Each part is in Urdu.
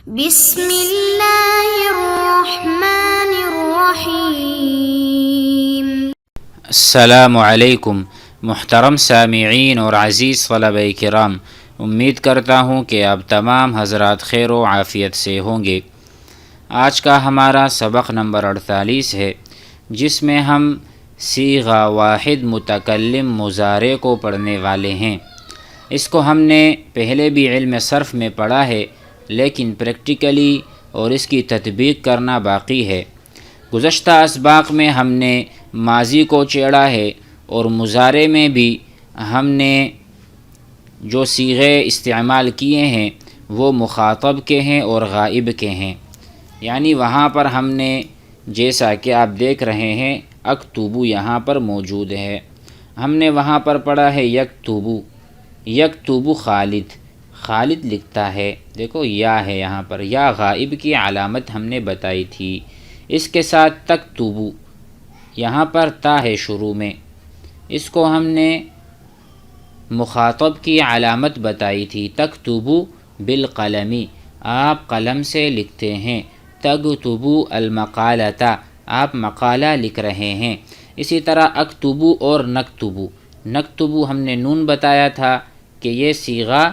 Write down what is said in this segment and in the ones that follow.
بسم اللہ الرحمن الرحیم۔ السلام علیکم محترم سامعین اور عزیز طلبہ کرام، امید کرتا ہوں کہ آپ تمام حضرات خیر و عافیت سے ہوں گے۔ آج کا ہمارا سبق نمبر 48 ہے، جس میں ہم صیغہ واحد متکلم مضارع کو پڑھنے والے ہیں۔ اس کو ہم نے پہلے بھی علم صرف میں پڑھا ہے، لیکن پریکٹیکلی اور اس کی تطبیق کرنا باقی ہے۔ گزشتہ اسباق میں ہم نے ماضی کو چھیڑا ہے اور مضارع میں بھی ہم نے جو صیغے استعمال کیے ہیں وہ مخاطب کے ہیں اور غائب کے ہیں، یعنی وہاں پر ہم نے جیسا کہ آپ دیکھ رہے ہیں اکتبو یہاں پر موجود ہے، ہم نے وہاں پر پڑھا ہے یکتبو خالد، خالد لکھتا ہے، دیکھو یا ہے یہاں پر، یا غائب کی علامت ہم نے بتائی تھی۔ اس کے ساتھ تکتبو، یہاں پر تا ہے شروع میں، اس کو ہم نے مخاطب کی علامت بتائی تھی۔ تکتبو بالقلمی، آپ قلم سے لکھتے ہیں۔ تکتبو المقالۃ، آپ مقالہ لکھ رہے ہیں۔ اسی طرح اکتبو اور نکتبو ہم نے نون بتایا تھا کہ یہ صیغہ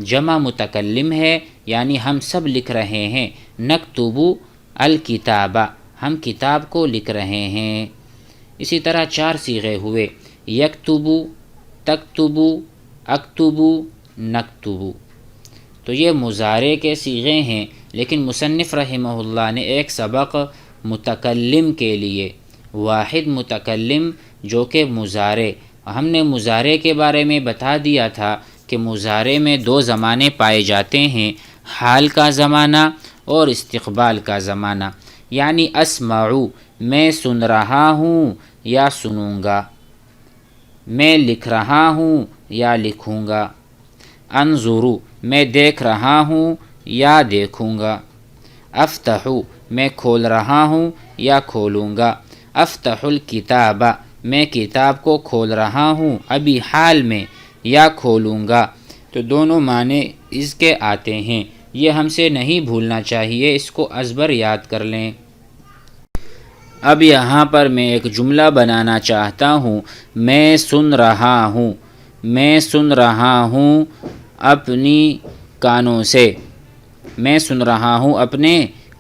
جمع متکلم ہے، یعنی ہم سب لکھ رہے ہیں۔ نکتبو الکتاب، ہم کتاب کو لکھ رہے ہیں۔ اسی طرح 4 صیغے ہوئے، یکتبو، تکتبو، اکتبو، نکتبو۔ تو یہ مضارع کے صیغے ہیں، لیکن مصنف رحمہ اللہ نے ایک سبق متکلم کے لیے، واحد متکلم جو کہ مضارع، ہم نے مضارع کے بارے میں بتا دیا تھا کہ مضارع میں 2 زمانے پائے جاتے ہیں، حال کا زمانہ اور استقبال کا زمانہ، یعنی اسمعو، میں سن رہا ہوں یا سنوں گا، میں لکھ رہا ہوں یا لکھوں گا، انظرو، میں دیکھ رہا ہوں یا دیکھوں گا، افتحو، میں کھول رہا ہوں یا کھولوں گا، افتح الکتاب، میں کتاب کو کھول رہا ہوں ابھی حال میں یا کھولوں گا۔ تو دونوں معنی اس کے آتے ہیں، یہ ہم سے نہیں بھولنا چاہیے، اس کو ازبر یاد کر لیں۔ اب یہاں پر میں ایک جملہ بنانا چاہتا ہوں، میں سن رہا ہوں، میں سن رہا ہوں اپنی کانوں سے، میں سن رہا ہوں اپنے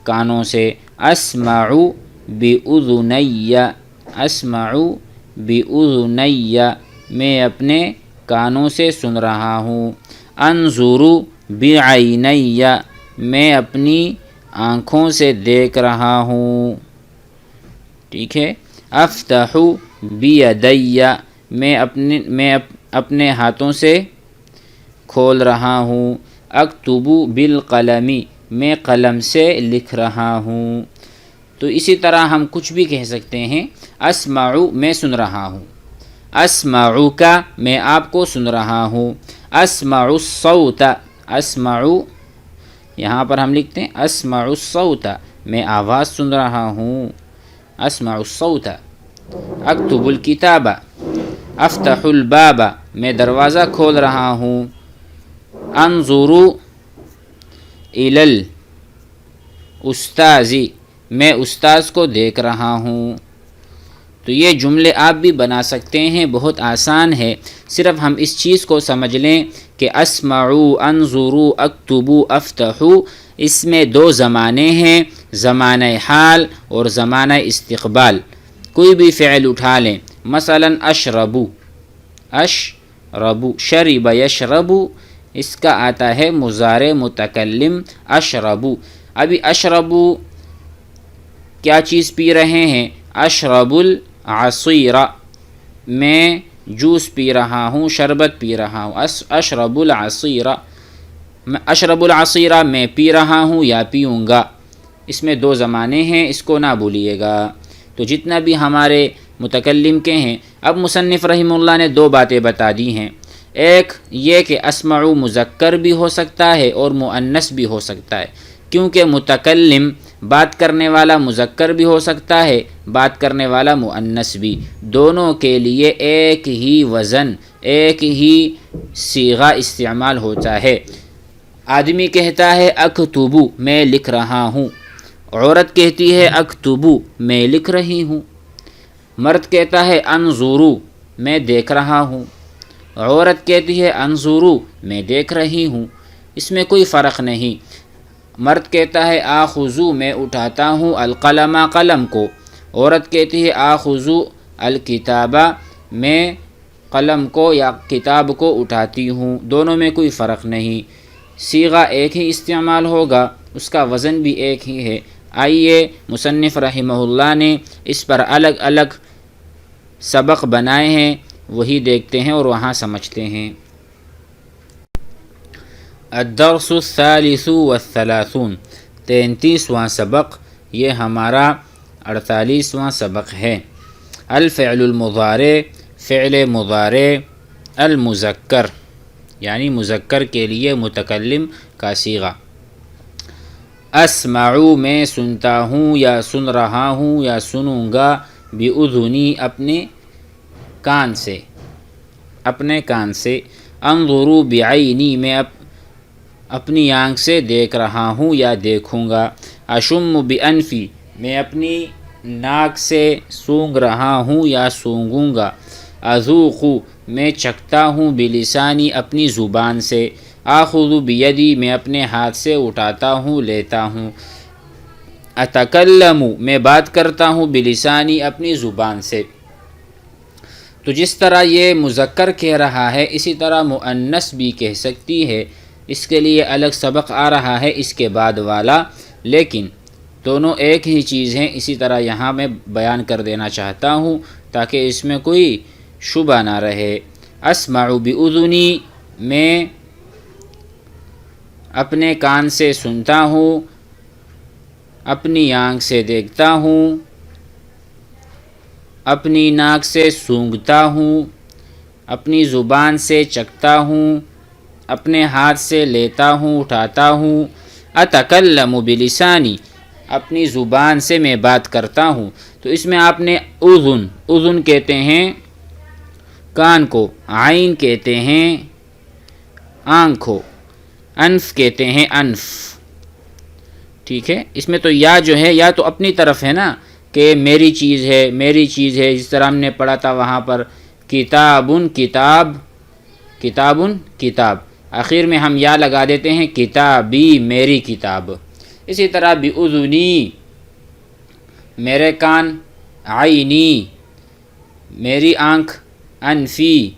کانوں سے۔ اسمعو بِأُذُنَيَّ، اسمعو بِأُذُنَيَّ، میں اپنے کانوں سے سن رہا ہوں۔ انظرو بعینیّ، میں اپنی آنکھوں سے دیکھ رہا ہوں، ٹھیک ہے۔ افتحو بیدیّ، میں اپنے ہاتھوں سے کھول رہا ہوں۔ اکتبو بالقلم، میں قلم سے لکھ رہا ہوں۔ تو اسی طرح ہم کچھ بھی کہہ سکتے ہیں، اسمعو، میں سن رہا ہوں، اسمعوک، میں آپ کو سن رہا ہوں، اسمعو الصوت، اسمعو، یہاں پر ہم لکھتے ہیں اسمعو الصوت، میں آواز سن رہا ہوں، اسمعو الصوت۔ اکتب الکتاب، افتح الباب، میں دروازہ کھول رہا ہوں۔ انظرو الی الاستاذ، میں استاذ کو دیکھ رہا ہوں۔ تو یہ جملے آپ بھی بنا سکتے ہیں، بہت آسان ہے، صرف ہم اس چیز کو سمجھ لیں کہ اسمعو، انظرو، اکتبو، افتحو، اس میں 2 زمانے ہیں، زمانہ حال اور زمانہ استقبال۔ کوئی بھی فعل اٹھا لیں، مثلا اشربو، شرب یشربو، اس کا آتا ہے مضارع متکلم اشربو۔ ابھی اشربو کیا چیز پی رہے ہیں؟ اشرب العصیر، میں جوس پی رہا ہوں، شربت پی رہا ہوں۔ اشرب العصیر، اشرب العصیر، میں پی رہا ہوں یا پیوں گا، اس میں 2 زمانے ہیں، اس کو نہ بھولیے گا۔ تو جتنا بھی ہمارے متکلم کے ہیں، اب مصنف رحمہ اللہ نے 2 باتیں بتا دی ہیں، ایک یہ کہ اسمعو مذکر بھی ہو سکتا ہے اور مؤنث بھی ہو سکتا ہے، کیونکہ متکلم بات کرنے والا مذکر بھی ہو سکتا ہے، بات کرنے والا مؤنث بھی، دونوں کے لیے ایک ہی وزن، ایک ہی صیغہ استعمال ہوتا ہے۔ آدمی کہتا ہے اکتبو میں لکھ رہا ہوں، عورت کہتی ہے اکتبو میں لکھ رہی ہوں، مرد کہتا ہے انظرو میں دیکھ رہا ہوں، عورت کہتی ہے انظرو میں دیکھ رہی ہوں، اس میں کوئی فرق نہیں۔ مرد کہتا ہے آخذو میں اٹھاتا ہوں القلم قلم کو، عورت کہتی ہے آخذو الکتابہ میں قلم کو یا کتاب کو اٹھاتی ہوں، دونوں میں کوئی فرق نہیں، صیغہ ایک ہی استعمال ہوگا، اس کا وزن بھی ایک ہی ہے۔ آئیے مصنف رحمہ اللہ نے اس پر الگ الگ سبق بنائے ہیں، وہی دیکھتے ہیں اور وہاں سمجھتے ہیں۔ الدرس الثالث والثلاثون 33واں سبق، یہ ہمارا 48واں سبق ہے۔ الفعل المضارع فعل مضارع المذکر یعنی مذکر کے لیے متکلم کا صیغہ۔ اسمعو میں سنتا ہوں یا سن رہا ہوں یا سنوں گا، بأذنی اپنے کان سے، انظرو بعینی میں اپنی آنکھ سے دیکھ رہا ہوں یا دیکھوں گا، اشم بانفی میں اپنی ناک سے سونگھ رہا ہوں یا سونگوں گا، اذوق میں چکھتا ہوں بلسانی اپنی زبان سے، آخذ بیدی میں اپنے ہاتھ سے اٹھاتا ہوں لیتا ہوں، اتکلم میں بات کرتا ہوں بلسانی اپنی زبان سے۔ تو جس طرح یہ مذکر کہہ رہا ہے اسی طرح مؤنث بھی کہہ سکتی ہے، اس کے لیے الگ سبق آ رہا ہے اس کے بعد والا، لیکن دونوں ایک ہی چیز ہیں، اسی طرح یہاں میں بیان کر دینا چاہتا ہوں تاکہ اس میں کوئی شبہ نہ رہے۔ اسمع بأذنی میں اپنے کان سے سنتا ہوں، اپنی آنکھ سے دیکھتا ہوں، اپنی ناک سے سونگھتا ہوں، اپنی زبان سے چکھتا ہوں، اپنے ہاتھ سے لیتا ہوں اٹھاتا ہوں، اتکلم بلسانی اپنی زبان سے میں بات کرتا ہوں۔ تو اس میں آپ نے اذن کہتے ہیں کان کو، عین کہتے ہیں آنکھ کو، انف کہتے ہیں انف، ٹھیک ہے۔ اس میں تو یا جو ہے یا تو اپنی طرف ہے نا کہ میری چیز ہے میری چیز ہے، جس طرح ہم نے پڑھا تھا وہاں پر کتابن کتاب، آخر میں ہم یا لگا دیتے ہیں کتابی میری کتاب۔ اسی طرح بأذنی میرے کان، عینی میری آنکھ، انفی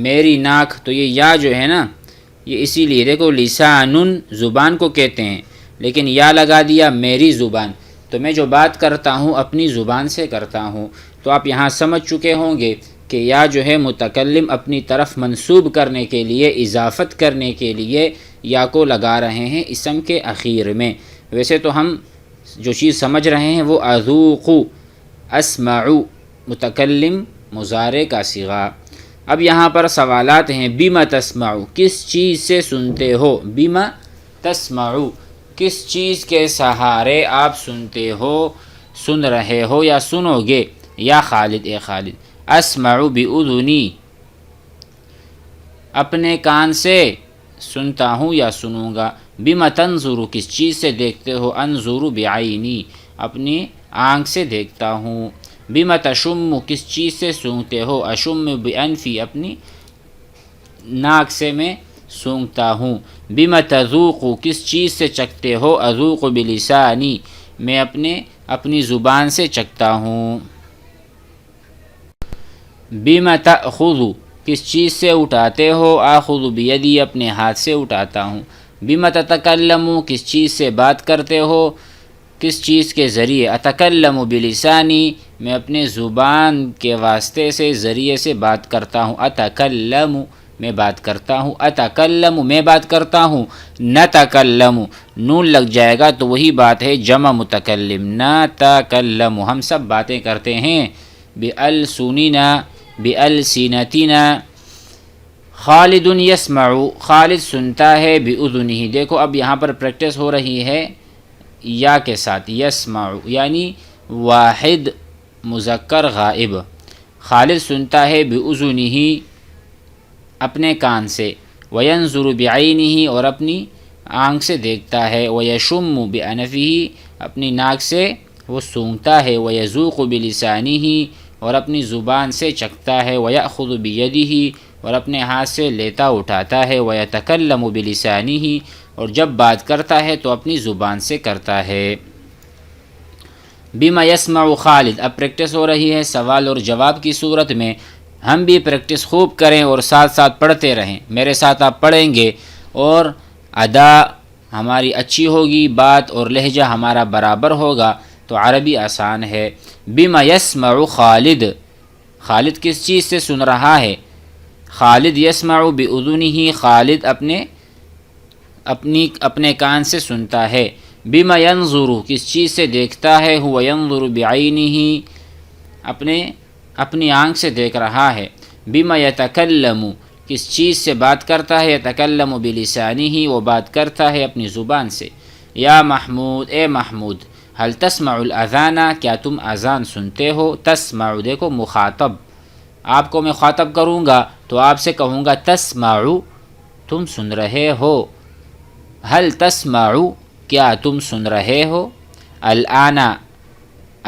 میری ناک، تو یہ یا جو ہے نا یہ اسی لیے دیکھو لسانن زبان کو کہتے ہیں، لیکن یا لگا دیا میری زبان، تو میں جو بات کرتا ہوں اپنی زبان سے کرتا ہوں۔ تو آپ یہاں سمجھ چکے ہوں گے کہ یا جو ہے متکلم اپنی طرف منسوب کرنے کے لیے، اضافت کرنے کے لیے یا کو لگا رہے ہیں اسم کے اخیر میں۔ ویسے تو ہم جو چیز سمجھ رہے ہیں وہ اذوق، اسمعو متکلم مضارع کا صیغہ۔ اب یہاں پر سوالات ہیں، بما تسمعو کس چیز سے سنتے ہو، بما تسمعو کس چیز کے سہارے آپ سنتے ہو، سن رہے ہو یا سنو گے، یا خالد اے خالد، اسمعو بأذنی اپنے کان سے سنتا ہوں یا سنوں گا، بما تنظر کس چیز سے دیکھتے ہو، انظر بعینی اپنی آنکھ سے دیکھتا ہوں، بما تشم کس چیز سے سونگتے ہو، اشم بانفی اپنی ناک سے میں سونگتا ہوں، بما تذوق کس چیز سے چکھتے ہو، اذوق بلسانی میں اپنی زبان سے چکھتا ہوں، بما تأخذ کس چیز سے اٹھاتے ہو، آخذ بیدی اپنے ہاتھ سے اٹھاتا ہوں، بما تتکلم کس چیز سے بات کرتے ہو، کس چیز کے ذریعے، اتکلم بلسانی میں اپنے زبان کے واسطے سے ذریعے سے بات کرتا ہوں، اتکلم میں بات کرتا ہوں، اتکلم میں بات کرتا ہوں، نتکلم نون لگ جائے گا تو وہی بات ہے جمع متکلم، نتکلم ہم سب باتیں کرتے ہیں، بألسننا بألسنتنا، خالد یسمع خالد سنتا ہے، بأذنہ دیکھو اب یہاں پر پریکٹس ہو رہی ہے یا کے ساتھ، یسمع یعنی واحد مذکر غائب، خالد سنتا ہے بأذنہ اپنے کان سے، وینظر بعینہ اور اپنی آنکھ سے دیکھتا ہے، وَيَشُمُّ بِأَنْفِهِ اپنی ناک سے وہ سونگھتا ہے، وَيَذُوقُ بِلِسَانِهِ اور اپنی زبان سے چکھتا ہے، وَيَأْخُذُ بِيَدِهِ اور اپنے ہاتھ سے لیتا اٹھاتا ہے، وَيَتَكَلَّمُ بِلِسَانِهِ اور جب بات کرتا ہے تو اپنی زبان سے کرتا ہے۔ بِمَا يَسْمَعُ خالد، اب پریکٹس ہو رہی ہے سوال اور جواب کی صورت میں، ہم بھی پریکٹس خوب کریں اور ساتھ ساتھ پڑھتے رہیں۔ میرے ساتھ آپ پڑھیں گے اور ادا ہماری اچھی ہوگی، بات اور لہجہ ہمارا برابر ہوگا تو عربی آسان ہے۔ بِمَا يَسْمَعُ خالد، خالد کس چیز سے سن رہا ہے؟ خالد یسمع بِأُذُنِهِ، خالد اپنے کان سے سنتا ہے۔ بِمَا يَنظُرُ کس چیز سے دیکھتا ہے؟ هُوَ يَنظُرُ بِعَيْنِهِ اپنی آنکھ سے دیکھ رہا ہے۔ بِمَا يَتَكَلَّمُ کس چیز سے بات کرتا ہے؟ يَتَكَلَّمُ بِلِسَانِهِ وہ بات کرتا ہے اپنی زبان سے۔ یا محمود، اے محمود، هل تسمع الاذان کیا تم اذان سنتے ہو؟ تسمع دیکھو مخاطب، آپ کو میں خاطب کروں گا تو آپ سے کہوں گا تسمع تم سن رہے ہو، هل تسمع کیا تم سن رہے ہو، الآن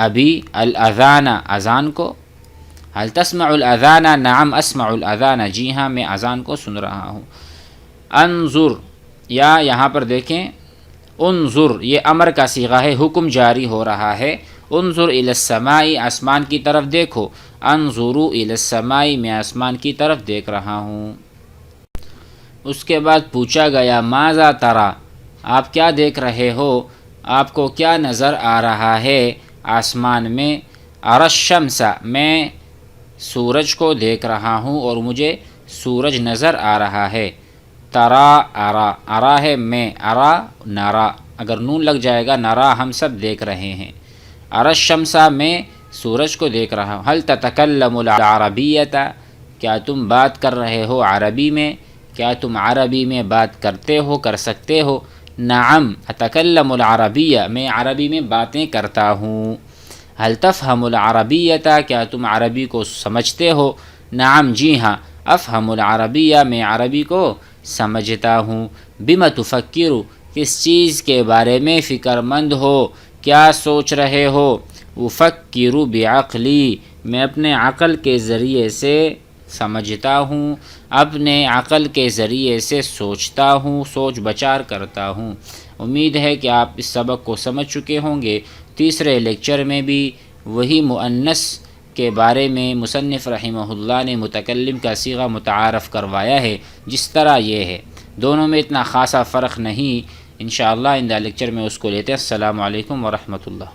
ابھی، الاذان اذان کو، هل تسمع الاذان نعم اسمع الاذان جی ہاں میں اذان کو سن رہا ہوں۔ انظر یا یہاں پر دیکھیں انظر یہ امر کا صیغہ ہے، حکم جاری ہو رہا ہے۔ انظر الی السماء آسمان کی طرف دیکھو، انظر الی السماء میں آسمان کی طرف دیکھ رہا ہوں۔ اس کے بعد پوچھا گیا ماذا ترى آپ کیا دیکھ رہے ہو، آپ کو کیا نظر آ رہا ہے آسمان میں؟ اری الشمس میں سورج کو دیکھ رہا ہوں اور مجھے سورج نظر آ رہا ہے۔ ترا ارا، ارا ہے میں، ارا نرا، اگر نون لگ جائے گا نرا ہم سب دیکھ رہے ہیں۔ اری الشمس میں سورج کو دیکھ رہا ہوں۔ هل تتکلم العربیۃ کیا تم بات کر رہے ہو عربی میں؟ کیا تم عربی میں بات کرتے ہو، کر سکتے ہو؟ نعم اتکلم العربیہ میں عربی میں باتیں کرتا ہوں۔ هل تفهم العربیۃ کیا تم عربی کو سمجھتے ہو؟ نعم جی ہاں، افہم العربیہ میں عربی کو سمجھتا ہوں۔ بما تفکر کس چیز کے بارے میں فکر مند ہو، کیا سوچ رہے ہو؟ افکر بعقلی میں اپنے عقل کے ذریعے سے سمجھتا ہوں، اپنے عقل کے ذریعے سے سوچتا ہوں، سوچ بچار کرتا ہوں۔ امید ہے کہ آپ اس سبق کو سمجھ چکے ہوں گے۔ تیسرے لیکچر میں بھی وہی مؤنث کے بارے میں مصنف رحمہ اللہ نے متکلم کا صیغہ متعارف کروایا ہے، جس طرح یہ ہے، دونوں میں اتنا خاصا فرق نہیں۔ انشاءاللہ آئندہ لیکچر میں اس کو لیتے ہیں۔ السلام علیکم ورحمۃ اللہ۔